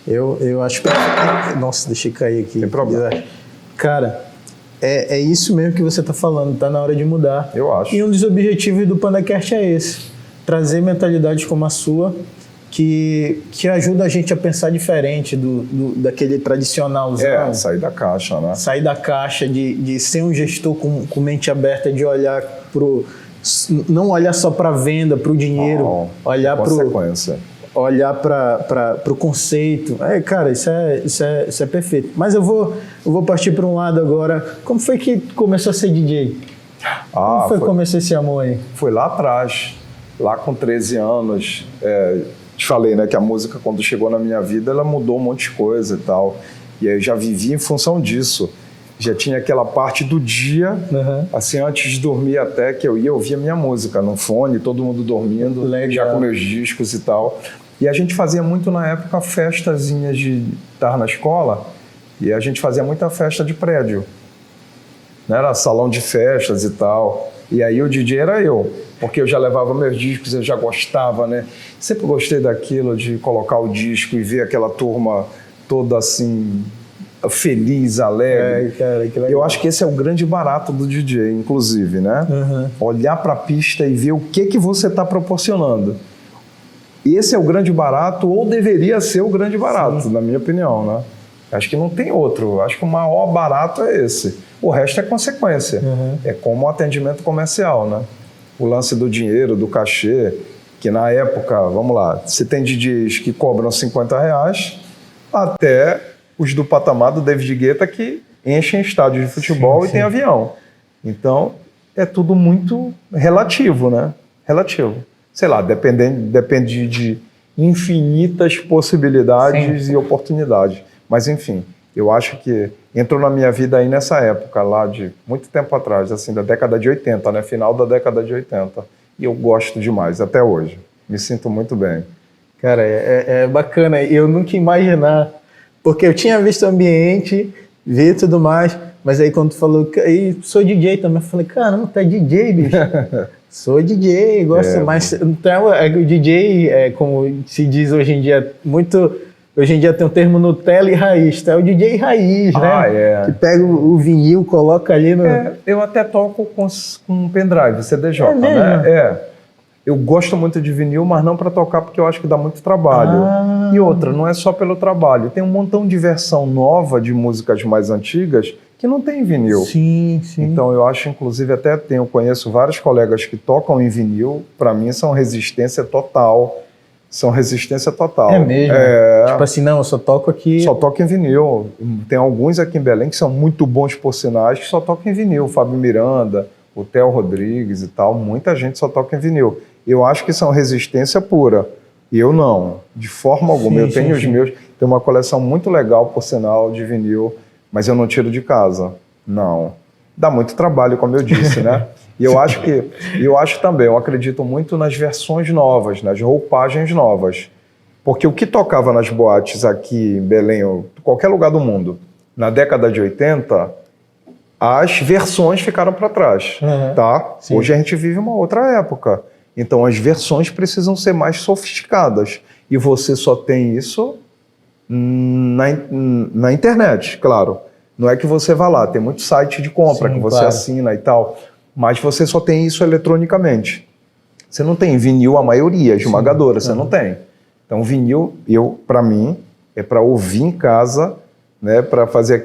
Eu acho que... Nossa, deixei cair aqui. Tem problema. Cara, é isso mesmo que você tá falando. Tá na hora de mudar. Eu acho. E um dos objetivos do PandaCast é esse. Trazer mentalidades como a sua, que ajuda a gente a pensar diferente daquele tradicionalzão. Sair da caixa, né? Sair da caixa, de ser um gestor com mente aberta, de olhar não olhar só para a venda, para o dinheiro, olhar para o conceito. Cara, isso é perfeito. Mas eu vou partir para um lado agora. Como foi que começou a ser DJ? Como foi que começou esse amor aí? Foi lá atrás, lá com 13 anos. Te falei, né, que a música, quando chegou na minha vida, ela mudou um monte de coisa e tal. E aí eu já vivi em função disso. Já tinha aquela parte do dia, assim, antes de dormir até, que eu ia ouvir a minha música no fone, todo mundo dormindo, já com meus discos e tal. E a gente fazia muito, na época, festazinhas de estar na escola, e a gente fazia muita festa de prédio. Né? Era salão de festas e tal. E aí o DJ era eu, porque eu já levava meus discos, eu já gostava, né? Sempre gostei daquilo de colocar o disco e ver aquela turma toda assim, feliz, alegre. Cara, que legal. Eu acho que esse é o grande barato do DJ, inclusive, né? Olhar para a pista e ver o que você está proporcionando. Esse é o grande barato, ou deveria ser o grande barato, na minha opinião, né? Acho que não tem outro. Acho que o maior barato é esse. O resto é consequência. É como o atendimento comercial, né? O lance do dinheiro, do cachê, que na época, vamos lá, você tem DJs que cobram R$50, até os do patamar do David Guetta que enchem estádio de futebol e tem avião. Então, é tudo muito relativo, né? Relativo. Sei lá, depende de infinitas possibilidades e oportunidades. Mas, enfim, eu acho que entrou na minha vida aí nessa época, lá de muito tempo atrás, assim, da década de 80, né? Final da década de 80. E eu gosto demais, até hoje. Me sinto muito bem. Cara, é bacana. Eu nunca ia imaginar, porque eu tinha visto o ambiente, vi tudo mais, mas aí quando tu falou, e sou DJ também, eu falei, caramba, tu é DJ, bicho. Sou DJ, gosto, mas então, o DJ, como se diz hoje em dia, hoje em dia tem um termo Nutella e raiz, tá? É o DJ raiz, né? Que pega o vinil, coloca ali no... Eu até toco com pendrive, CDJ, né? Eu gosto muito de vinil, mas não para tocar porque eu acho que dá muito trabalho. E outra, não é só pelo trabalho. Tem um montão de versão nova de músicas mais antigas que não tem vinil. Sim. Então eu acho, inclusive, conheço vários colegas que tocam em vinil, para mim são resistência total. É mesmo? Tipo assim, não, eu só toco aqui... Só toco em vinil. Tem alguns aqui em Belém que são muito bons por sinais que só tocam em vinil. Fábio Miranda, o Theo Rodrigues e tal, muita gente só toca em vinil. Eu acho que são resistência pura. E eu não, de forma alguma. Eu tenho os meus... Tenho uma coleção muito legal, por sinal, de vinil, mas eu não tiro de casa. Não. Dá muito trabalho, como eu disse, né? E eu acho também, eu acredito muito nas versões novas, nas roupagens novas. Porque o que tocava nas boates aqui em Belém, ou qualquer lugar do mundo, na década de 80, as versões ficaram para trás, tá? Sim. Hoje a gente vive uma outra época. Então as versões precisam ser mais sofisticadas. E você só tem isso na internet, claro. Não é que você vá lá, tem muito site de compra que você assina e tal, mas você só tem isso eletronicamente. Você não tem vinil, a maioria esmagadora, você não tem. Então vinil, para mim, é para ouvir em casa, né, para fazer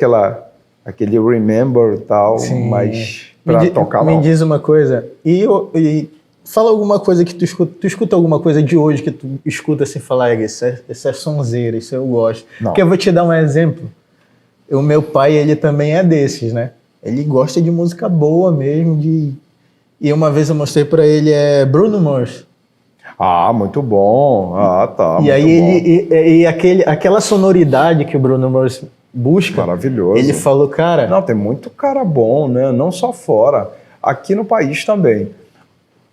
aquele remember e tal, mas para tocar não. Me diz uma coisa, e fala alguma coisa que tu escuta alguma coisa de hoje que tu escuta assim, falar, isso é sonzeira, isso eu gosto. Não. Porque eu vou te dar um exemplo. O meu pai, ele também é desses, né? Ele gosta de música boa mesmo, e uma vez eu mostrei pra ele Bruno Mars. Muito bom. Tá. E aí aquela sonoridade que o Bruno Mars busca, maravilhoso. Ele falou, cara... Não, tem muito cara bom, né? Não só fora, aqui no país também.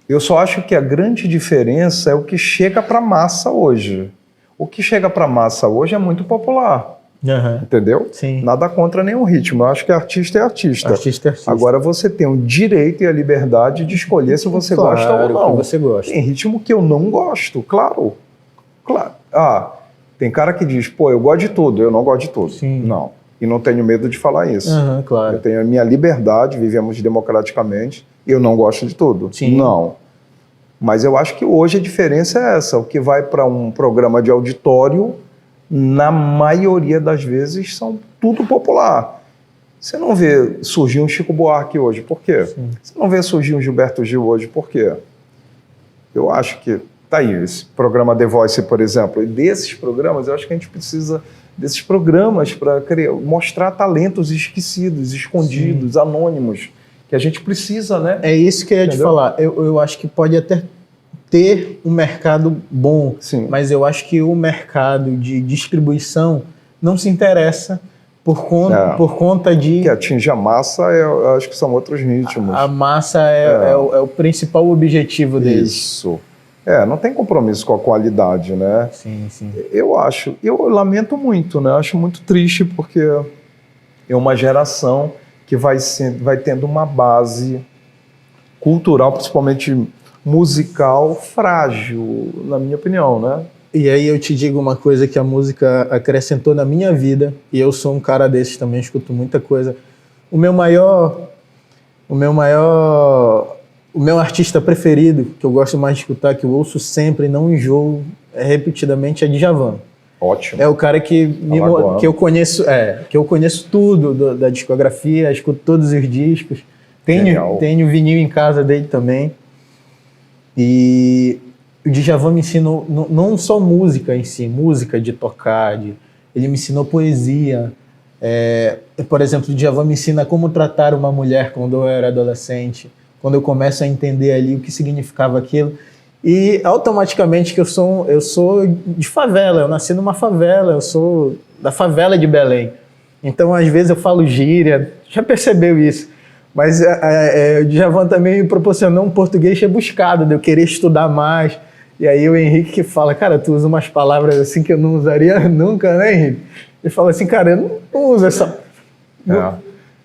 Eu só acho que a grande diferença é o que chega pra massa hoje. O que chega pra massa hoje é muito popular. Entendeu? Sim. Nada contra nenhum ritmo. Eu acho que artista é artista. Artista é artista. Agora você tem o direito e a liberdade de escolher se você gosta ou não. Que você gosta. Tem ritmo que eu não gosto, claro. Tem cara que diz, eu gosto de tudo, eu não gosto de tudo. Sim. Não. E não tenho medo de falar isso. Claro. Eu tenho a minha liberdade, vivemos democraticamente, e eu não gosto de tudo. Sim. Não. Mas eu acho que hoje a diferença é essa. O que vai para um programa de auditório, na maioria das vezes, são tudo popular. Você não vê surgir um Chico Buarque hoje, por quê? Sim. Você não vê surgir um Gilberto Gil hoje, por quê? Eu acho que, tá aí, esse programa The Voice, por exemplo, e desses programas, eu acho que a gente precisa desses programas para mostrar talentos esquecidos, escondidos, anônimos, que a gente precisa, né? É isso que eu ia te falar. Eu acho que pode até ter um mercado bom, sim, mas eu acho que o mercado de distribuição não se interessa por conta de... Que atinge a massa, eu acho que são outros ritmos. A massa é o principal objetivo deles. Isso. Não tem compromisso com a qualidade, né? Sim, sim. Eu lamento muito, né? Acho muito triste, porque é uma geração que vai tendo uma base cultural, principalmente musical, frágil, na minha opinião, né? E aí eu te digo uma coisa que a música acrescentou na minha vida, e eu sou um cara desses também, escuto muita coisa. O meu artista preferido, que eu gosto mais de escutar, que eu ouço sempre, não enjoo, repetidamente, é Djavan. Ótimo. É o cara que eu conheço tudo da discografia, escuto todos os discos. Tenho vinil em casa dele também. E o Djavan me ensinou não só música em si, música de tocar, ele me ensinou poesia. Por exemplo, o Djavan me ensina como tratar uma mulher quando eu era adolescente, quando eu começo a entender ali o que significava aquilo. E automaticamente que eu sou de favela, eu nasci numa favela, eu sou da favela de Belém. Então, às vezes eu falo gíria, já percebeu isso. Mas o Djavan também me proporcionou um português rebuscado, de eu querer estudar mais. E aí o Henrique que fala, cara, tu usa umas palavras assim que eu não usaria nunca, né, Henrique? Ele fala assim, cara, eu não uso essa...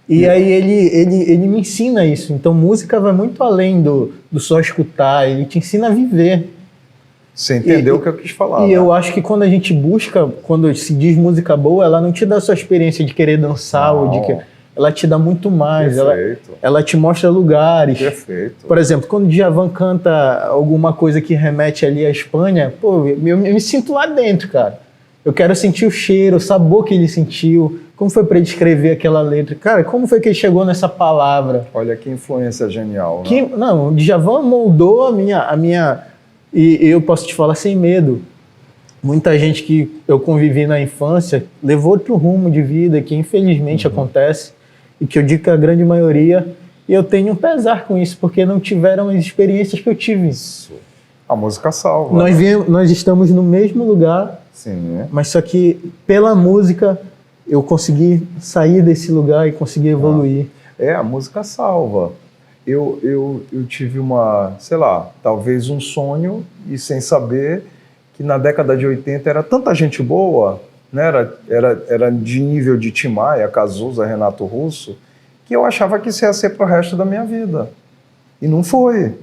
E aí ele me ensina isso. Então música vai muito além do só escutar, ele te ensina a viver. Você entendeu o que eu quis falar. E eu acho que quando a gente busca, quando se diz música boa, ela não te dá só a experiência de querer dançar, ou ela te dá muito mais. Ela te mostra lugares. Perfeito. Por exemplo, quando o Djavan canta alguma coisa que remete ali à Espanha, pô, eu me sinto lá dentro, cara. Eu quero sentir o cheiro, o sabor que ele sentiu, como foi para ele escrever aquela letra. Cara, como foi que ele chegou nessa palavra? Olha que influência genial, né? Não, o Djavan moldou a minha... E eu posso te falar sem medo. Muita gente que eu convivi na infância levou outro rumo de vida, que infelizmente acontece, e que eu digo que a grande maioria, e eu tenho um pesar com isso, porque não tiveram as experiências que eu tive. Isso. A música salva. Nós estamos no mesmo lugar, sim, mas só que pela música eu consegui sair desse lugar e consegui evoluir. A música salva. Eu tive talvez um sonho, e sem saber que na década de 80 era tanta gente boa, né? Era de nível de Tim Maia, Cazuza, Renato Russo, que eu achava que isso ia ser para o resto da minha vida. E não foi.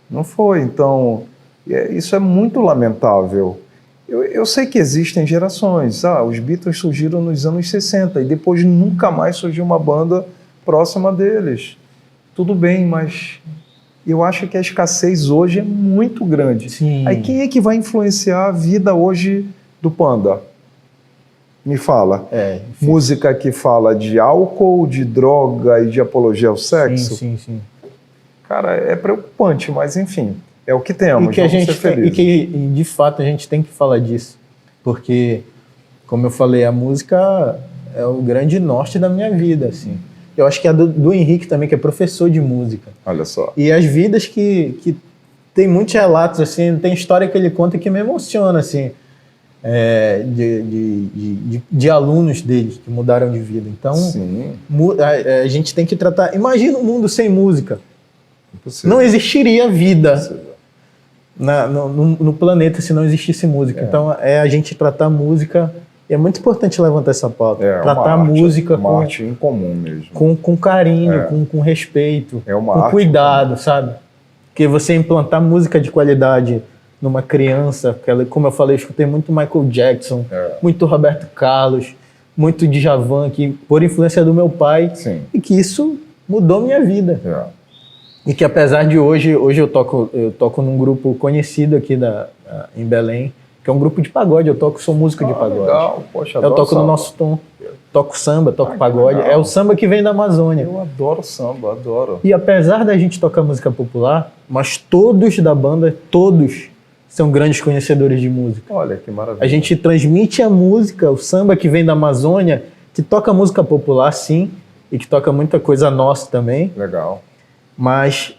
Não foi. Então, isso é muito lamentável. Eu sei que existem gerações. Os Beatles surgiram nos anos 60 e depois nunca mais surgiu uma banda próxima deles. Tudo bem, mas eu acho que a escassez hoje é muito grande. Sim. Aí quem é que vai influenciar a vida hoje do Panda? Me fala. Música que fala de álcool, de droga e de apologia ao sexo? Sim. Cara, é preocupante, mas enfim, é o que temos. E que de fato a gente tem que falar disso. Porque, como eu falei, a música é o grande norte da minha vida, assim. Eu acho que é do Henrique também, que é professor de música. Olha só. E as vidas que tem muitos relatos, assim, tem história que ele conta que me emociona, assim, de alunos dele que mudaram de vida. Então, a gente tem que tratar... Imagina um mundo sem música. Impossível. Não existiria vida no planeta se não existisse música. Então, a gente tratar a música... É muito importante levantar essa pauta. Tratar a música uma arte em comum mesmo. Com carinho, com respeito, com cuidado, sabe? Porque você implantar música de qualidade numa criança, como eu falei, eu escutei muito Michael Jackson, muito Roberto Carlos, muito Djavan, que por influência do meu pai, e que isso mudou minha vida. E que apesar de hoje eu toco num grupo conhecido aqui em Belém, que é um grupo de pagode, sou músico de pagode. Legal. Poxa, eu toco no nosso tom, toco samba, toco pagode. Legal. É o samba que vem da Amazônia. Eu adoro samba, adoro. E apesar da gente tocar música popular, mas todos da banda, todos são grandes conhecedores de música. Olha que maravilha. A gente transmite a música, o samba que vem da Amazônia, que toca música popular, sim, e que toca muita coisa nossa também. Legal. Mas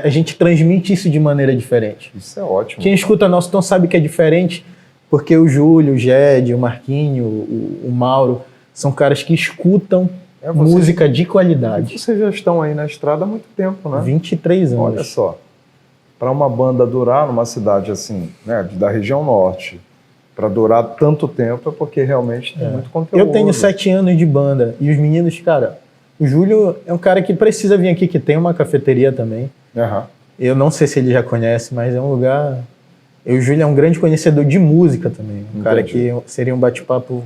a gente transmite isso de maneira diferente. Isso é ótimo. Quem escuta nosso tom sabe que é diferente, porque o Júlio, o Ged, o Marquinho, o Mauro, São caras que escutam música de qualidade. Vocês já estão aí na estrada há muito tempo, né? 23 anos. Olha só, para uma banda durar numa cidade assim, né, da região norte, para durar tanto tempo é porque realmente tem muito conteúdo. Eu tenho 7 anos de banda e os meninos, cara, o Júlio é um cara que precisa vir aqui, que tem uma cafeteria também. Uhum. Eu não sei se ele já conhece, mas é um lugar... E o Júlio é um grande conhecedor de música também. Um cara que seria um bate-papo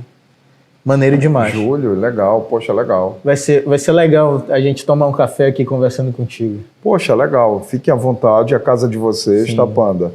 maneiro demais. Júlio, legal, poxa, legal. Vai ser legal a gente tomar um café aqui conversando contigo. Poxa, legal. Fiquem à vontade, a casa de vocês, Sim. tá, Panda?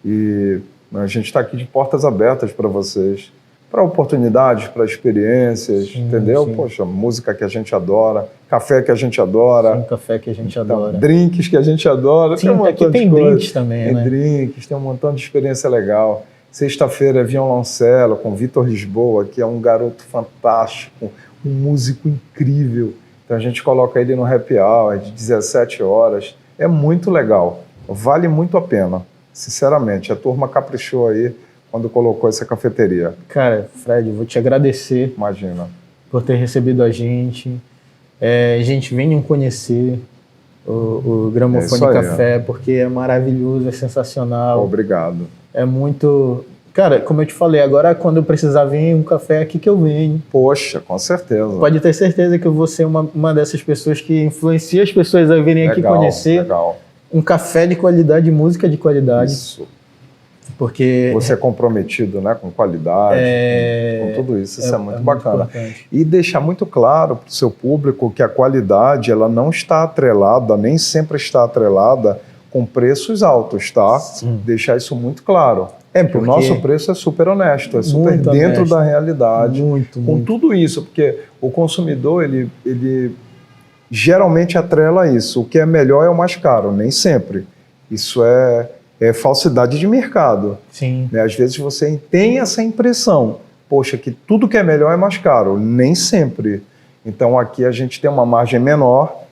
E a gente está aqui de portas abertas para vocês, para oportunidades, para experiências, entendeu? Sim. Poxa, música que a gente adora, café que a gente adora. Sim, café que a gente adora. Drinks que a gente adora. Sim, aqui tem drinks também, tem né? Tem drinks, tem um montão de experiência legal. Sexta-feira é Violoncelo com Vitor Lisboa, que é um garoto fantástico, um músico incrível. Então a gente coloca ele no happy hour de 17 horas. É muito legal, vale muito a pena. Sinceramente, a turma caprichou aí quando colocou essa cafeteria. Cara, Fred, eu vou te agradecer. Imagina. Por ter recebido a gente. Gente, venham conhecer o Gramofone Café, porque é maravilhoso, é sensacional. Obrigado. É muito... Cara, como eu te falei, agora quando eu precisar vir um café aqui que eu venho. Poxa, com certeza. Pode ter certeza que eu vou ser uma dessas pessoas que influencia as pessoas a virem aqui conhecer. Legal. Um café de qualidade, música de qualidade. Isso. Porque você é comprometido, né, com qualidade, com tudo isso. Isso é muito bacana. Importante. E deixar muito claro para o seu público que a qualidade ela não está atrelada, nem sempre está atrelada com preços altos, tá? Sim. Deixar isso muito claro. Porque o nosso preço é super honesto, é super muito dentro honesto. Da realidade. Muito, com tudo isso, porque o consumidor, ele geralmente atrela isso. O que é melhor é o mais caro, nem sempre. Isso é falsidade de mercado. Sim. Né? Às vezes você tem essa impressão, poxa, que tudo que é melhor é mais caro. Nem sempre. Então aqui a gente tem uma margem menor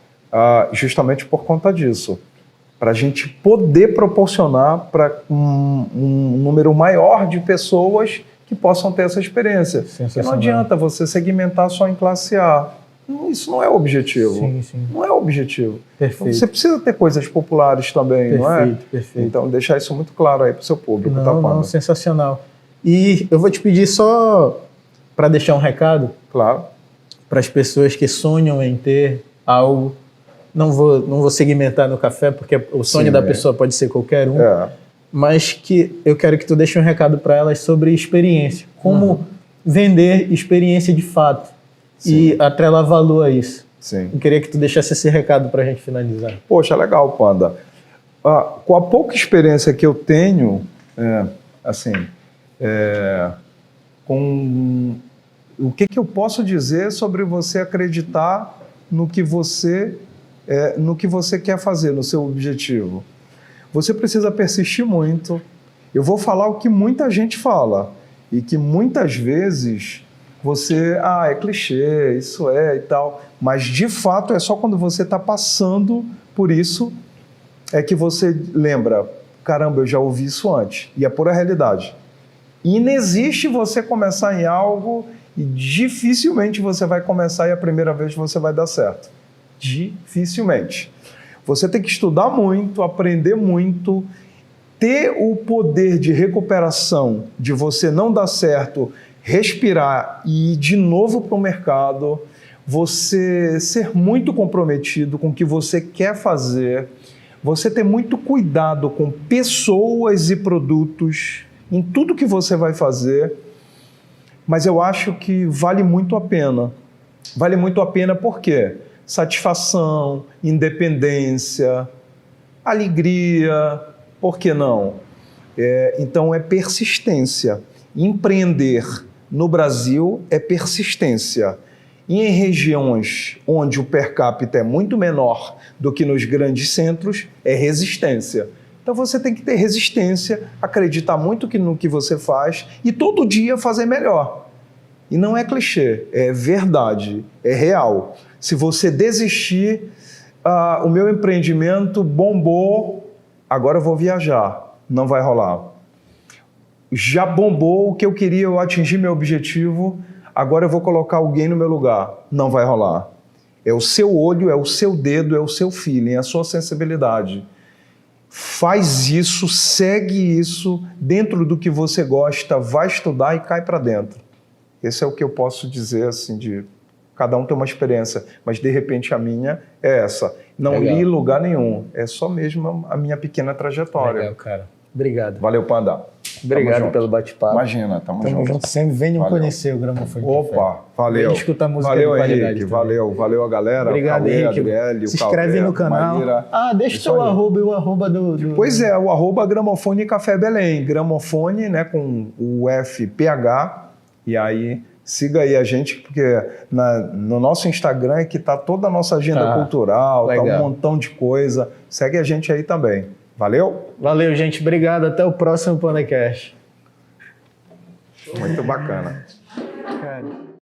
justamente por conta disso. Para a gente poder proporcionar para um número maior de pessoas que possam ter essa experiência. Porque não adianta você segmentar só em classe A. Isso não é o objetivo. Sim, sim. Não é o objetivo. Perfeito. Você precisa ter coisas populares também, perfeito, não é? Perfeito. Então, deixar isso muito claro aí para o seu público. Não, sensacional. E eu vou te pedir só para deixar um recado. Claro. Para as pessoas que sonham em ter algo. Não vou segmentar no café, porque o sonho da pessoa pode ser qualquer um. Mas que eu quero que tu deixe um recado para elas sobre experiência. Como vender experiência de fato. E atrelar valor a isso. Sim. Eu queria que tu deixasse esse recado para a gente finalizar. Poxa, legal, Panda. Com a pouca experiência que eu tenho, com o que eu posso dizer sobre você acreditar no que você quer fazer, no seu objetivo? Você precisa persistir muito. Eu vou falar o que muita gente fala e que muitas vezes você, é clichê, isso e tal, mas de fato é só quando você está passando por isso é que você lembra, caramba, eu já ouvi isso antes, e é pura realidade. Inexiste você começar em algo e dificilmente você vai começar e a primeira vez você vai dar certo. Dificilmente. Você tem que estudar muito, aprender muito, ter o poder de recuperação, de você não dar certo, respirar e ir de novo para o mercado, você ser muito comprometido com o que você quer fazer, você ter muito cuidado com pessoas e produtos em tudo que você vai fazer, mas eu acho que vale muito a pena. Vale muito a pena por quê? Satisfação, independência, alegria, por que não? Então é persistência. Empreender no Brasil é persistência. E em regiões onde o per capita é muito menor do que nos grandes centros, é resistência. Então você tem que ter resistência, acreditar muito no que você faz e todo dia fazer melhor. E não é clichê, é verdade, é real. Se você desistir, o meu empreendimento bombou, agora eu vou viajar, não vai rolar. Já bombou o que eu queria, eu atingi meu objetivo, agora eu vou colocar alguém no meu lugar. Não vai rolar. É o seu olho, é o seu dedo, é o seu feeling, é a sua sensibilidade. Faz isso, segue isso, dentro do que você gosta, vai estudar e cai para dentro. Esse é o que eu posso dizer, assim, de cada um tem uma experiência, mas de repente a minha é essa. Não li em lugar nenhum, é só mesmo a minha pequena trajetória. Legal, cara. Obrigado. Valeu, Panda. Obrigado pelo bate-papo. Imagina, tamo junto. Sempre venham Valeu. conhecer o Gramofone Opa, Café. valeu. Vem escutar música valeu, de qualidade Henrique, também. valeu a galera. Obrigado, Cauê, Henrique. Adriele, Se inscreve no canal. Maíra. Deixa Isso o aí. arroba e o arroba do... Pois é, o arroba Gramofone Café Belém. Gramofone, né, com o FPH. E aí, siga aí a gente, porque no nosso Instagram é que tá toda a nossa agenda cultural, tá um montão de coisa. Segue a gente aí também. Valeu? Valeu, gente. Obrigado. Até o próximo PandaCast. Muito bacana. Cara...